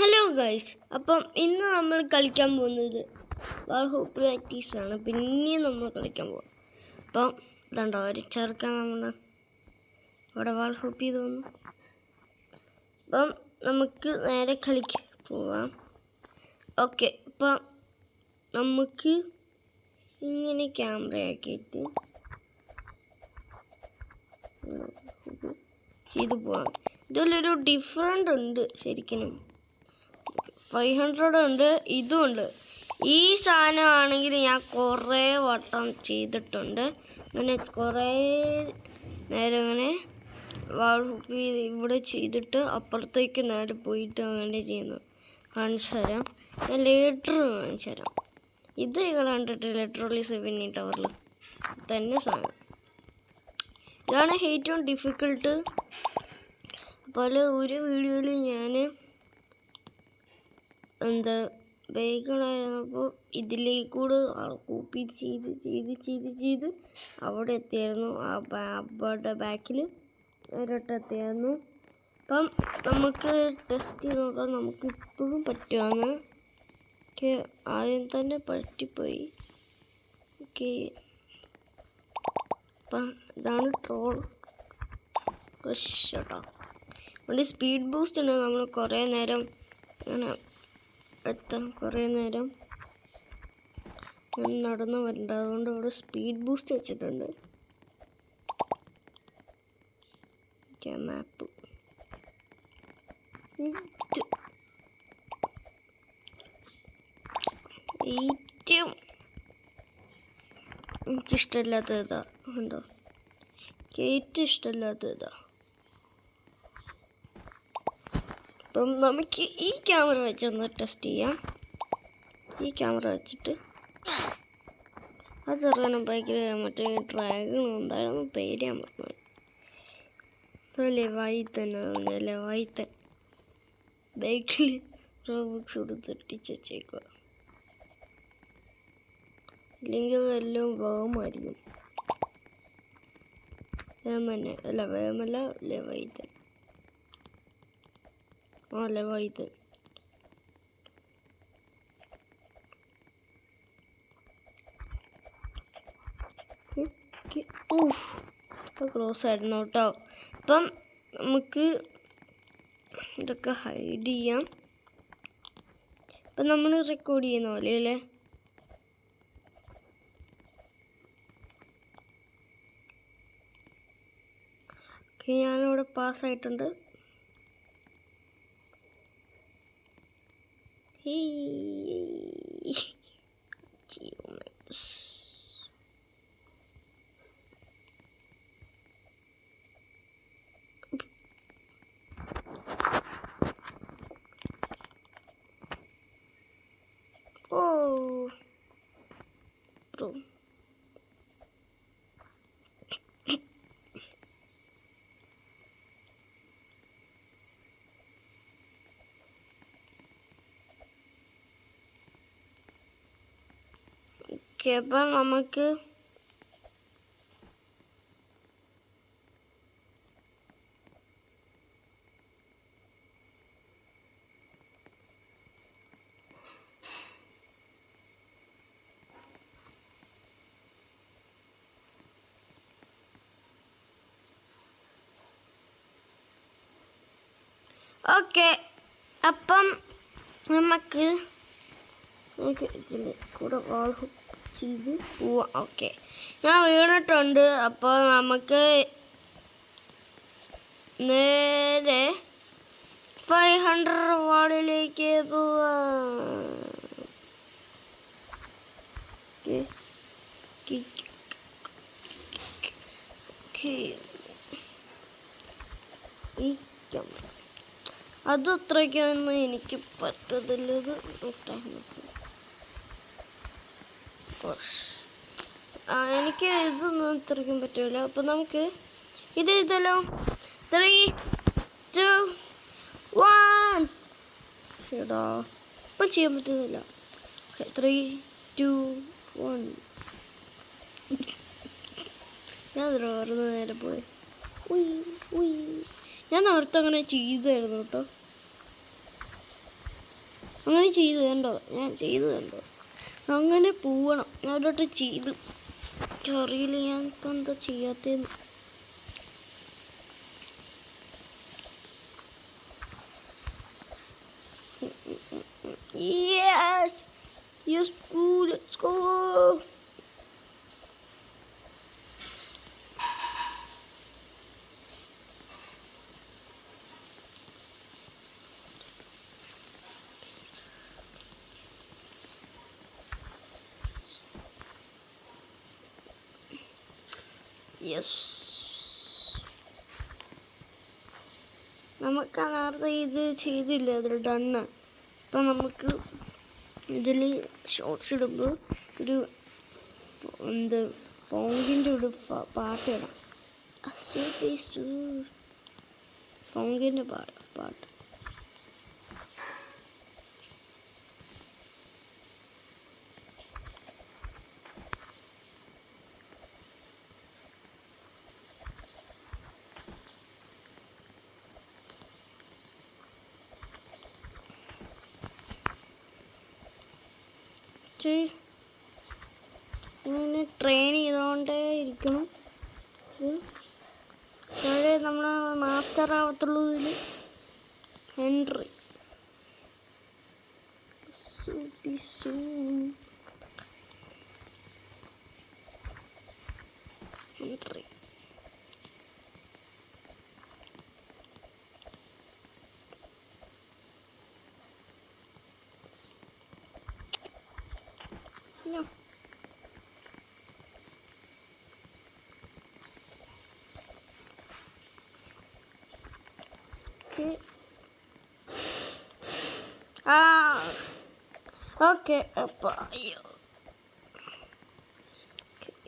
Hello guys, അപ്പം ഇന്ന് നമ്മൾ കളിക്കാൻ പോകുന്നത് വാൾ ഹൂപ്പ് പ്രാക്ടീസാണ്. പിന്നെയും നമ്മൾ കളിക്കാൻ പോകും. അപ്പം ഇതുണ്ടോ ഒരു ചെറുക്കാൻ നമ്മൾ അവിടെ വാൾ ഹൂപ്പ് ചെയ്ത് വന്നു. അപ്പം നമുക്ക് നേരെ കളിക്കാൻ പോവാം. ഓക്കെ, അപ്പം നമുക്ക് ഇങ്ങനെ ക്യാമറ ആക്കിയിട്ട് ചെയ്ത് പോവാം. ഇതിലൊരു ഡിഫറെൻ്റ് ഉണ്ട് ശരിക്കും. 500 ഉണ്ട്, ഇതും ഉണ്ട്. ഈ സാധനമാണെങ്കിൽ ഞാൻ കുറേ വട്ടം ചെയ്തിട്ടുണ്ട്. അങ്ങനെ കുറേ നേരം അങ്ങനെ വാൾ ഹൂപ്പ് ഇവിടെ ചെയ്തിട്ട് അപ്പുറത്തേക്ക് നേരെ പോയിട്ട് അങ്ങനെ ചെയ്യുന്നു. കാണിച്ചു തരാം. ഞാൻ ലേറ്റർ കാണിച്ചു തരാം. ഇത് നിങ്ങൾ കണ്ടിട്ടില്ല, ട്രോളി 7 ടവറിൽ തന്നെ സാധനം. ഇതാണ് ഏറ്റവും ഡിഫിക്കൽട്ട്. അപ്പോൾ ഒരു വീഡിയോയിൽ ഞാൻ എന്താ ബൈക്കിലായിരുന്നപ്പോൾ ഇതിലേക്കൂടെ കോപ്പി ചെയ്ത് അവിടെ എത്തിയായിരുന്നു. അവിടെ ബാക്കിൽ ഒരിട്ടെത്തിയായിരുന്നു. അപ്പം നമുക്ക് ടെസ്റ്റ് ചെയ്ത് നോക്കാം നമുക്ക് ഇപ്പോഴും പറ്റുമെന്ന്. ഓക്കെ, ആദ്യം തന്നെ പറ്റിപ്പോയി. ഓക്കെ, അപ്പം ഇതാണ് ട്രോൾ കേട്ടോ. അതുകൊണ്ട് സ്പീഡ് ബൂസ്റ്റ് ഉണ്ട്. നമ്മൾ കുറേ നേരം അങ്ങനെ കുറേ നേരം നടന്നു വരണ്ട. അതുകൊണ്ട് ഇവിടെ സ്പീഡ് ബൂസ്റ്റ് വെച്ചിട്ടുണ്ട്. മാപ്പ് ഏറ്റവും എനിക്കിഷ്ടമില്ലാത്ത ഇതാ ഉണ്ടോ, ഏറ്റവും ഇഷ്ടമില്ലാത്ത ഇതാ. അപ്പം നമുക്ക് ഈ ക്യാമറ വെച്ചൊന്ന് ടെസ്റ്റ് ചെയ്യാം. ഈ ക്യാമറ വെച്ചിട്ട് ആ ചെറുക്കനും ബൈക്കിൽ മറ്റേ ഡ്രാഗൺ എന്തായിരുന്നു പേര് ഞാൻ പറഞ്ഞു. ലെവൈത്തൻ ബൈക്കിൽ റോബോക്സ് കൊടുത്ത് ഒട്ടിച്ചേക്കുക. ഇല്ലെങ്കിൽ അതെല്ലാം വേഗമായിരിക്കും. വേഗമല്ല ലെവൈത്തൻ. ലെവൈത്തൻ ക്ലോസ് ആയിരുന്നു കേട്ടോ. അപ്പം നമുക്ക് ഇതൊക്കെ ഹൈഡ് ചെയ്യാം. അപ്പം നമ്മൾ റെക്കോർഡ് ചെയ്യുന്ന പോലെ അല്ലേ. ഓക്കെ, ഞാനിവിടെ പാസ്സായിട്ടുണ്ട്. അപ്പം നമുക്ക് ഇതിൻ്റെ കൂടെ വാൾ ചെയ്ത് പോവാം. ഓക്കെ, ഞാൻ വീണിട്ടുണ്ട്. അപ്പോൾ നമുക്ക് നേരെ 500 വാളിലേക്ക് പോവാം. ഈ ക്യാമറ അത് അത്രയ്ക്കൊന്നും എനിക്ക് പറ്റത്തില്ലത്. എനിക്ക് ഇതൊന്നും അത്രയ്ക്കും പറ്റില്ല. അപ്പം നമുക്ക് ഇതല്ലോ 3, 2, 1. ചേടാ ഇപ്പം ചെയ്യാൻ പറ്റുന്നില്ല. 3, 2, 1. ഞാൻ വേറെ നേരെ പോയി. ഞാൻ നേരത്തെ അങ്ങനെ ചെയ്തായിരുന്നു കേട്ടോ. അങ്ങനെ ചെയ്ത് കണ്ടോ, ഞാൻ ചെയ്ത് കണ്ടോ, അങ്ങനെ പോവണം. ഞാൻ ഒരിട്ട് ചെയ്ത് അറിയില്ല ഞാൻ ഇപ്പം എന്താ ചെയ്യാത്തതെന്ന്. Yes! Yes, cool. Let's go. Yes. നമുക്ക് നേരത്തെ ഇത് ചെയ്തില്ല, അതിൽ ഡണ്ണ്. അപ്പം നമുക്ക് ഇതിൽ ഷോർട്സ് ഇടുമ്പോൾ ഒരു ഫോങ്കിൻ്റെ ഒരു പാട്ട് ഇടാം. ഫോങ്കിൻ്റെ പാട്ട്. ഇങ്ങനെ ട്രെയിൻ ചെയ്തുകൊണ്ടേ ഇരിക്കണം. താഴെ നമ്മൾ മാസ്റ്റർ ആവത്തുള്ളൂ. ഇതിൽ Henry Henry No. Okay. Okay. അപ്പം അയ്യോ,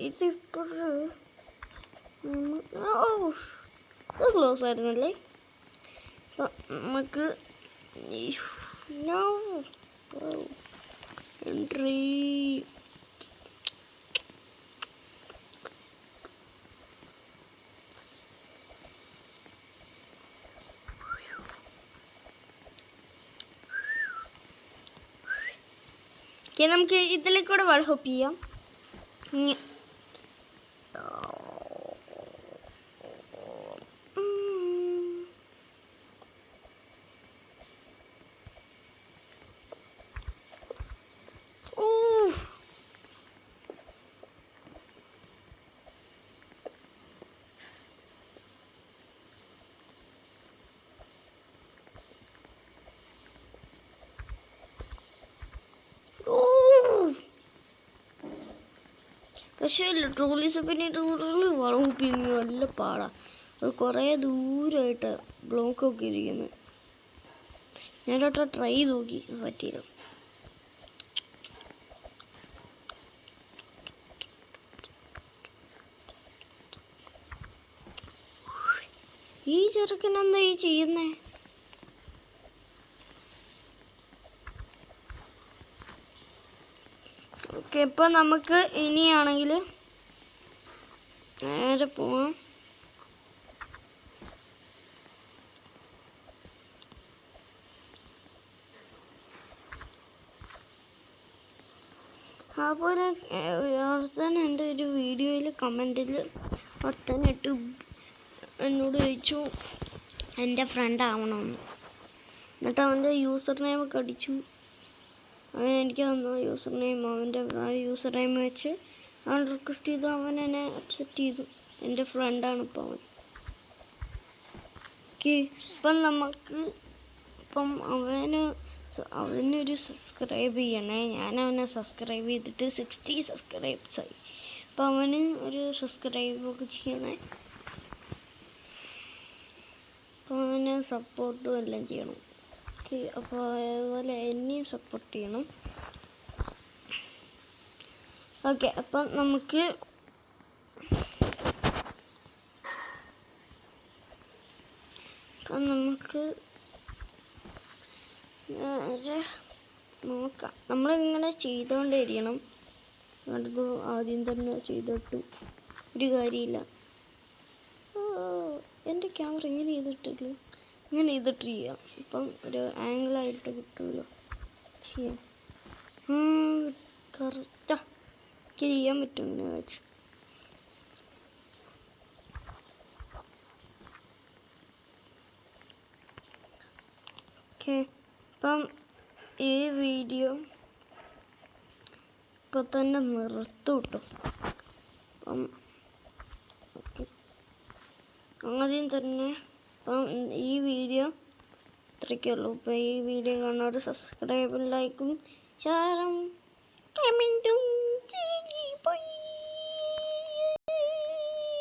ഇതിപ്പോഴ് ഇത് ക്ലോസ് ആയിരുന്നല്ലേ. നമുക്ക് എൻട്രി നമുക്ക് ഇതിലേക്കൂടെ വാൾ ഹോപ്പ് ചെയ്യാം. പക്ഷേ ട്രോളീസ് പിന്നീട് വളപ്പിന്ന് നല്ല പാടാണ്. അത് കുറേ ദൂരമായിട്ട് ബ്ലോക്കൊക്കെ ഇരിക്കുന്നത്. ഞാനോട്ട് ട്രൈ നോക്കി, പറ്റിയില്ല. ഈ ചെറുക്കനെന്താ ഈ ചെയ്യുന്നേ? ഓക്കെ, ഇപ്പം നമുക്ക് ഇനിയാണെങ്കിൽ നേരെ പോവാം. അതുപോലെ ഒരുത്തൻ എൻ്റെ ഒരു വീഡിയോയിൽ കമൻറ്റിൽ ഒരുത്തനിട്ട് എന്നോട് ചോദിച്ചു എൻ്റെ ഫ്രണ്ട് ആവണമെന്ന്. എന്നിട്ട് അവൻ്റെ യൂസർ നെയിമൊക്കെ അടിച്ചു. അവൻ എനിക്ക് തന്നു യൂസർ നെയിം. അവൻ്റെ ആ യൂസർ നെയിം വെച്ച് അവൻ റിക്വസ്റ്റ് ചെയ്തു. അവൻ എന്നെ അക്സെപ്റ്റ് ചെയ്തു. എൻ്റെ ഫ്രണ്ടാണ് ഇപ്പോൾ അവൻ. ഓക്കെ, ഇപ്പം നമുക്ക് അവനൊരു സബ്സ്ക്രൈബ് ചെയ്യണേ. ഞാൻ അവനെ സബ്സ്ക്രൈബ് ചെയ്തിട്ട് 60 സബ്സ്ക്രൈബ്സായി. അപ്പം അവന് ഒരു സബ്സ്ക്രൈബൊക്കെ ചെയ്യണേ. അപ്പം അവന് സപ്പോർട്ടും എല്ലാം ചെയ്യണം. ഓക്കെ, അപ്പോൾ അതുപോലെ എന്നെയും സപ്പോർട്ട് ചെയ്യണം. ഓക്കെ, അപ്പം നമുക്ക് നോക്കാം. നമ്മളിങ്ങനെ ചെയ്തുകൊണ്ടേയിരിക്കണം. അടുത്ത് ആദ്യം തന്നെ ചെയ്തിട്ട് ഒരു കാര്യമില്ല. എൻ്റെ ക്യാമറ ഇങ്ങനെ ചെയ്തിട്ടില്ല, ഇങ്ങനെ ചെയ്തിട്ട് ചെയ്യാം. ഇപ്പം ഒരു ആംഗിളായിട്ട് കിട്ടുമല്ലോ. ചെയ്യാം. കറക്റ്റാ ചെയ്യാൻ പറ്റുമെന്ന് വെച്ച്. ഓക്കെ, അപ്പം ഈ വീഡിയോ ഇപ്പം തന്നെ നിർത്തും കേട്ടോ. അപ്പം ആദ്യം തന്നെ അപ്പം ഈ വീഡിയോ ഇത്രയ്ക്കുള്ളൂ. ഇപ്പോൾ ഈ വീഡിയോ കാണാൻ ഒരു സബ്സ്ക്രൈബും ലൈക്കും ഷെയറും കമൻറ്റും ചെയ്യ്.